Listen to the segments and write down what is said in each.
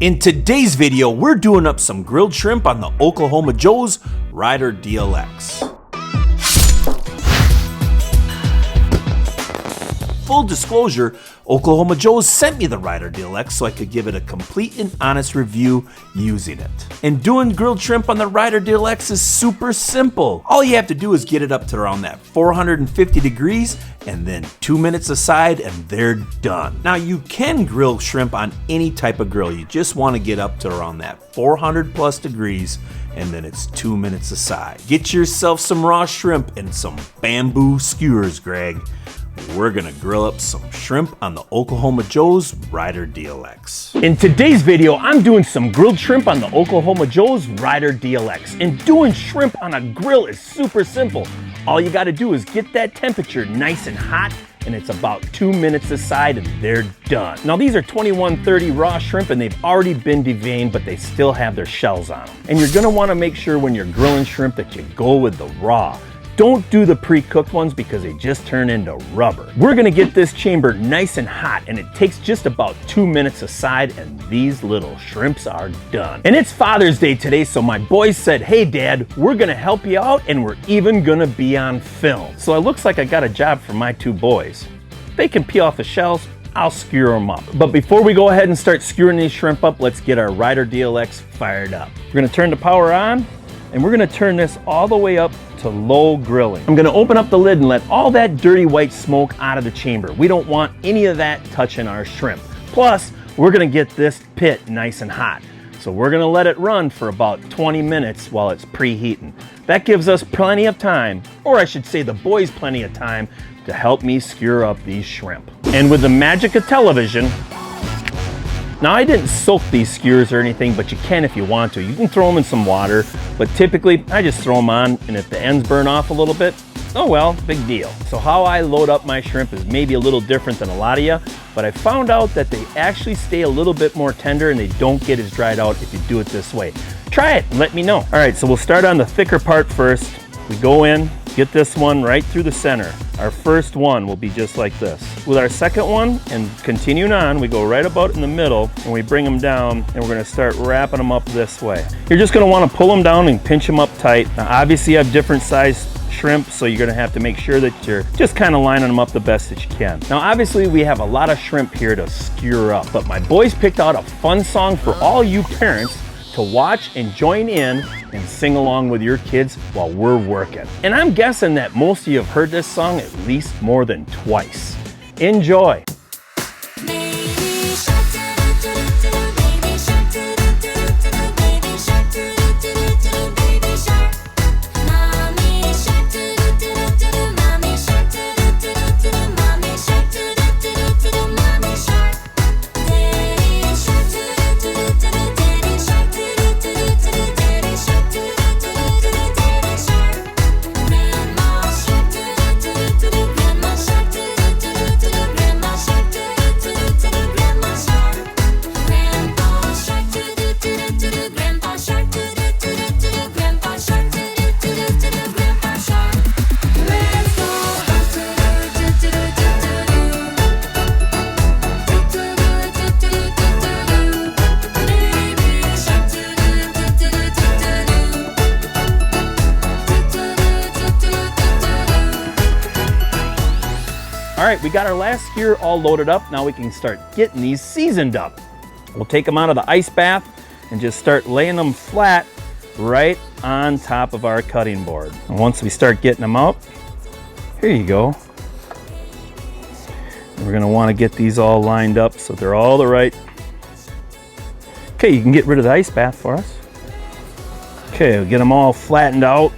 In today's video, we're doing up some grilled shrimp on the Oklahoma Joe's Rider DLX. Full disclosure, Oklahoma Joe's sent me the Rider DLX so I could give it a complete and honest review using it. And doing grilled shrimp on the Rider DLX is super simple. All you have to do is get it up to around that 450 degrees and then 2 minutes aside and they're done. Now you can grill shrimp on any type of grill. You just want to get up to around that 400 plus degrees and then it's 2 minutes aside. Get yourself some raw shrimp and some bamboo skewers, Greg. We're gonna grill up some shrimp on the Oklahoma Joe's Rider DLX. In today's video, I'm doing some grilled shrimp on the Oklahoma Joe's Rider DLX. And doing shrimp on a grill is super simple. All you gotta do is get that temperature nice and hot, and it's about 2 minutes aside and they're done. Now these are 2130 raw shrimp and they've already been deveined, but they still have their shells on them. And you're gonna wanna make sure when you're grilling shrimp that you go with the raw. Don't do the pre-cooked ones because they just turn into rubber. We're gonna get this chamber nice and hot and it takes just about 2 minutes aside and these little shrimps are done. And it's Father's Day today, so my boys said, hey Dad, we're gonna help you out and we're even gonna be on film. So it looks like I got a job for my two boys. They can peel off the shells, I'll skewer them up. But before we go ahead and start skewering these shrimp up, let's get our Rider DLX fired up. We're gonna turn the power on and we're gonna turn this all the way up to low grilling. I'm gonna open up the lid and let all that dirty white smoke out of the chamber. We don't want any of that touching our shrimp. Plus, we're gonna get this pit nice and hot. So we're gonna let it run for about 20 minutes while it's preheating. That gives us plenty of time, or I should say the boys plenty of time, to help me skewer up these shrimp. And with the magic of television, now I didn't soak these skewers or anything, but you can if you want to. You can throw them in some water, but typically I just throw them on, and if the ends burn off a little bit, oh well, big deal. So how I load up my shrimp is maybe a little different than a lot of you, but I found out that they actually stay a little bit more tender and they don't get as dried out if you do it this way. Try it and let me know. All right, so we'll start on the thicker part first. We go in, get this one right through the center. Our first one will be just like this. With our second one and continuing on, we go right about in the middle and we bring them down and we're gonna start wrapping them up this way. You're just gonna wanna pull them down and pinch them up tight. Now obviously you have different sized shrimp, so you're gonna have to make sure that you're just kind of lining them up the best that you can. Now obviously we have a lot of shrimp here to skewer up, but my boys picked out a fun song for all you parents to watch and join in and sing along with your kids while we're working. And I'm guessing that most of you have heard this song at least more than twice. Enjoy. All right, we got our last skewer all loaded up. Now we can start getting these seasoned up. We'll take them out of the ice bath and just start laying them flat right on top of our cutting board. And once we start getting them out, here you go. We're gonna wanna get these all lined up so they're all the right. Okay, you can get rid of the ice bath for us. Okay, we'll get them all flattened out.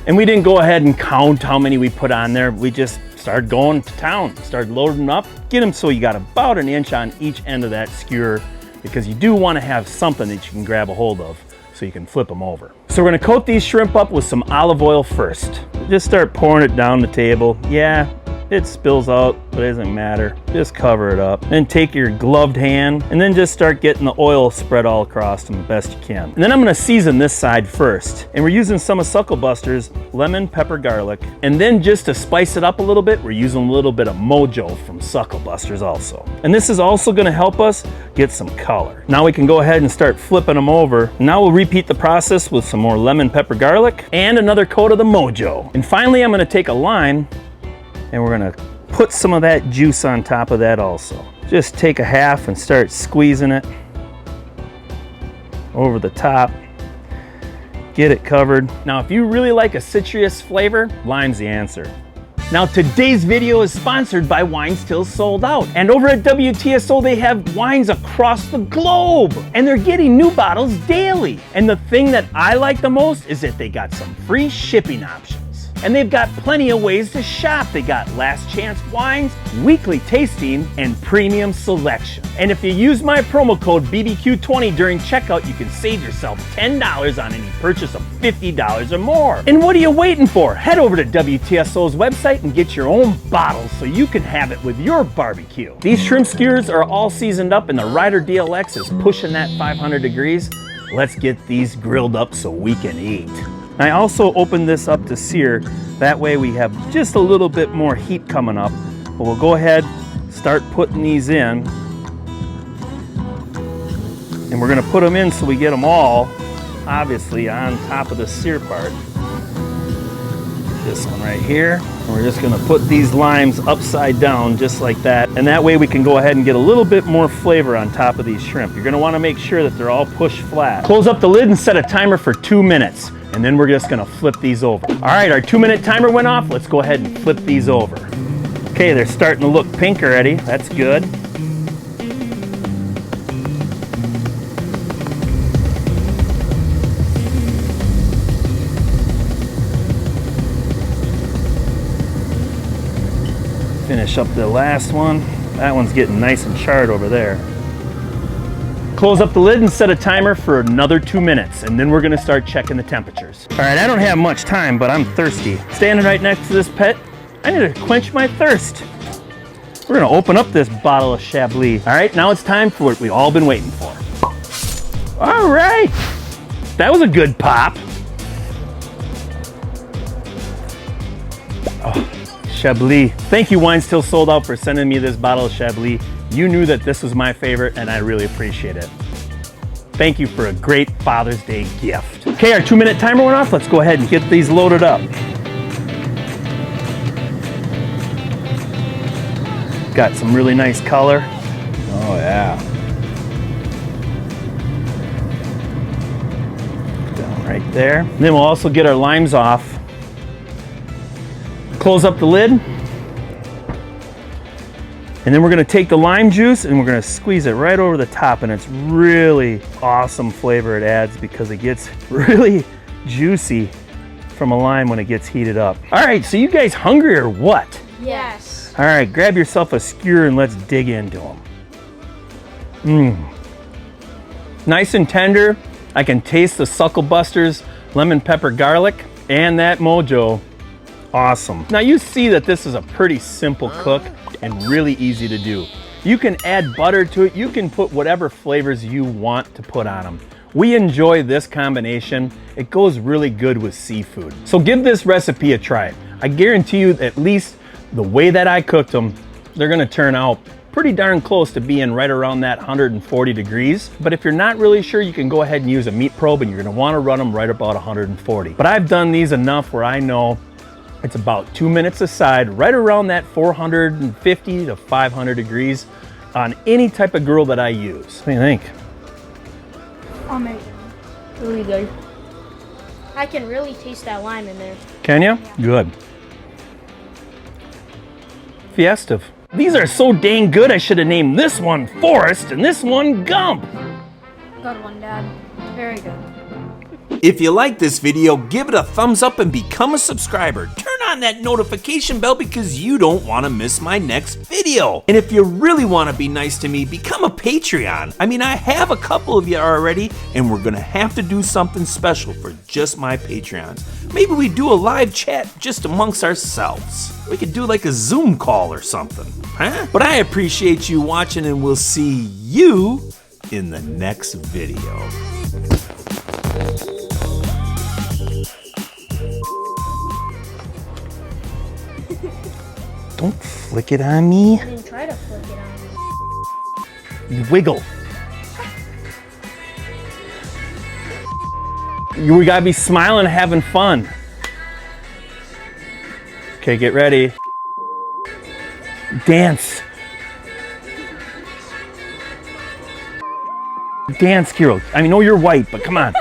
And we didn't go ahead and count how many we put on there. We just started going to town, started loading up, get them so you got about an inch on each end of that skewer, because you do want to have something that you can grab a hold of so you can flip them over. So we're gonna coat these shrimp up with some olive oil first. Just start pouring it down the table. Yeah, It spills out, but it doesn't matter. Just cover it up. Then take your gloved hand and then just start getting the oil spread all across them the best you can. And then I'm gonna season this side first. And we're using some of SuckleBusters, lemon, pepper, garlic. And then just to spice it up a little bit, we're using a little bit of Mojo from SuckleBusters also. And this is also gonna help us get some color. Now we can go ahead and start flipping them over. Now we'll repeat the process with some more lemon, pepper, garlic, and another coat of the Mojo. And finally, I'm gonna take a lime and we're gonna put some of that juice on top of that also. Just take a half and start squeezing it over the top. Get it covered. Now, if you really like a citrus flavor, lime's the answer. Now, today's video is sponsored by Wines Till Sold Out. And over at WTSO, they have wines across the globe. And they're getting new bottles daily. And the thing that I like the most is that they got some free shipping options. And they've got plenty of ways to shop. They got last chance wines, weekly tasting, and premium selection. And if you use my promo code BBQ20 during checkout, you can save yourself $10 on any purchase of $50 or more. And what are you waiting for? Head over to WTSO's website and get your own bottles so you can have it with your barbecue. These shrimp skewers are all seasoned up and the Ryder DLX is pushing that 500 degrees. Let's get these grilled up so we can eat. I also opened this up to sear. That way we have just a little bit more heat coming up. But we'll go ahead, start putting these in. And we're gonna put them in so we get them all, obviously, on top of the sear part. This one right here. And we're just gonna put these limes upside down just like that. And that way we can go ahead and get a little bit more flavor on top of these shrimp. You're gonna wanna make sure that they're all pushed flat. Close up the lid and set a timer for 2 minutes. And then we're just gonna flip these over. All right, our 2-minute timer went off. Let's go ahead and flip these over. Okay, they're starting to look pink already. That's good. Finish up the last one. That one's getting nice and charred over there. Close up the lid and set a timer for another 2 minutes, and then we're gonna start checking the temperatures. All right, I don't have much time, but I'm thirsty. Standing right next to this pet, I need to quench my thirst. We're gonna open up this bottle of Chablis. All right, now it's time for what we've all been waiting for. All right, that was a good pop. Oh, Chablis. Thank you, Wines Till Sold Out, for sending me this bottle of Chablis. You knew that this was my favorite, and I really appreciate it. Thank you for a great Father's Day gift. Okay, our 2-minute timer went off. Let's go ahead and get these loaded up. Got some really nice color. Oh yeah. Down right there. And then we'll also get our limes off. Close up the lid. And then we're gonna take the lime juice and we're gonna squeeze it right over the top, and it's really awesome flavor it adds because it gets really juicy from a lime when it gets heated up. All right, so you guys hungry or what? Yes. All right, grab yourself a skewer and let's dig into them. Nice and tender. I can taste the SuckleBusters lemon pepper garlic and that Mojo. Awesome. Now you see that this is a pretty simple cook and really easy to do. You can add butter to it. You can put whatever flavors you want to put on them. We enjoy this combination. It goes really good with seafood. So give this recipe a try. I guarantee you, at least the way that I cooked them, they're gonna turn out pretty darn close to being right around that 140 degrees. But if you're not really sure, you can go ahead and use a meat probe, and you're gonna wanna run them right about 140. But I've done these enough where I know it's about 2 minutes aside, right around that 450 to 500 degrees on any type of grill that I use. What do you think? Amazing. Really good. I can really taste that lime in there. Can you? Yeah. Good. Fiestive. These are so dang good, I should have named this one Forrest and this one Gump. Good one, Dad. Very good. If you like this video, give it a thumbs up and become a subscriber. Turn on that notification bell because you don't want to miss my next video. And if you really want to be nice to me, become a Patreon. I mean, I have a couple of you already, and we're gonna have to do something special for just my Patreons. Maybe we do a live chat just amongst ourselves. We could do like a Zoom call or something, huh? But I appreciate you watching, and we'll see you in the next video. Don't flick it on me. I didn't try to flick it on you. You wiggle. We gotta be smiling and having fun. Okay, get ready. Dance. Dance, Kiro. I know you're white, but come on.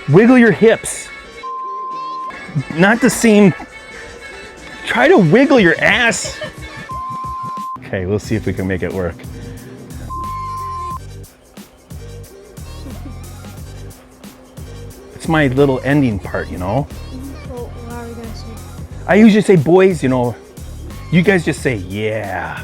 Wiggle your hips. Not the same. Try to wiggle your ass. Okay, we'll see if we can make it work. It's my little ending part, you know? Well, what are we gonna say? I usually say boys, you know. You guys just say, yeah.